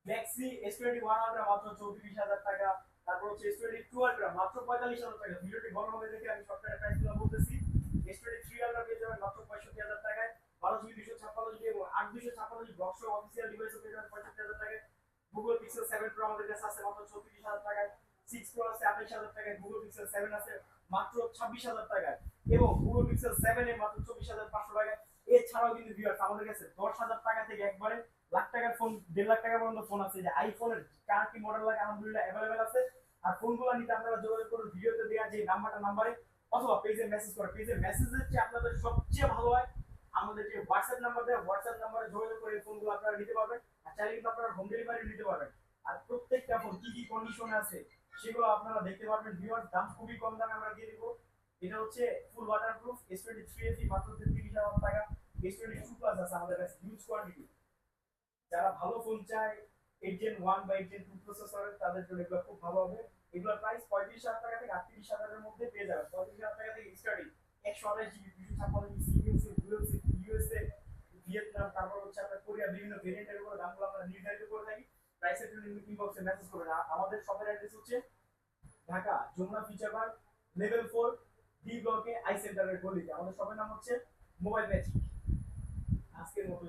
Maxi S21 ultra মাত্র 34,000 টাকা। তারপর হচ্ছে S22 আলট্রা মাত্র 45,000 টাকা। ভিডিওটি ভালোভাবে দেখে আমি সফটওয়্যার প্রাইসগুলো বলতেছি। S23 আলট্রা পেয়ে যাবেন মাত্র 65,000 টাকায়। 12 জিবি 256 জিবি এবং 8 256 জিবি বক্স অফিসিয়াল ডিভাইসও পেয়ে যাবেন 65,000 টাকায়। গুগল পিক্সেল 7 প্রো আমাদের কাছে আছে মাত্র 34,000 টাকায়। 6 প্রো আছে 28,000 টাকায়। গুগল পিক্সেল 7 আছে মাত্র 26,000 টাকায় এবং গুগল পিক্সেল 7 এ মাত্র 24,500 টাকায়। এছাড়াও কিন্তু ভিউয়ার্স আমাদের কাছে 10,000 টাকা থেকে একবারে লাখ টাকার ফোন 1.5 লাখ টাকা পর্যন্ত ফোন আছে, যে আইফোনের কার কি মডেল লাগে আলহামদুলিল্লাহ অ্যাভেলেবেল আছে। আর ফোনগুলো নিতে আপনারা যোগাযোগ করুন ভিডিওতে দেওয়া যে নাম্বারে অথবা পেজে মেসেজ করে। পেজে মেসেজের চেয়ে আপনাদের সবচেয়ে ভালো হয় আমাদের যে হোয়াটসঅ্যাপ নাম্বার দেয় হোয়াটসঅ্যাপ নাম্বারে যোগাযোগ করে এই ফোনগুলো আপনারা নিতে পারবেন। আর চাইলে কিন্তু আপনারা হোম ডেলিভারি নিতে পারবেন। আর প্রত্যেকটা ফোন কি কি কন্ডিশনে আছে সেগুলো আপনারা দেখতে পারবেন। ভিউয়ার্স দাম খুবই কম দামে আমরা দিয়ে দিব। এটা হচ্ছে ফুল ওয়াটারপ্রুফ S23 এসি মাত্র 33,000 টাকা। S22 প্লাস আছে আমাদের কাছে হিউজ কোয়ান্টিটি। যারা ভালো ফোন চায় 8 Gen 1 বা 8 Gen 2 প্রসেসরের তাদের জন্য এগুলো খুব ভালো হবে। এগুলোর প্রাইস 35,000 টাকা থেকে 38,000 এর মধ্যে পেয়ে যাবেন। 35,000 টাকা থেকে starting 128 GB 256 GB CMC dual SIM USA Vietnam তারপর হচ্ছে আপনার কোরিয়া বিভিন্ন ভেরিয়েন্টের উপর দামগুলো আমরা নির্ধারিত করে থাকি। প্রাইসের জন্য ইনবক্সে মেসেজ করবেন। আমাদের শপের অ্যাড্রেস হচ্ছে Dhaka Jamuna future park level 4 D ব্লকে আই সেন্টারের গলিতে। আমাদের শপের নাম হচ্ছে মোবাইল ম্যাজিক। আজকের মতো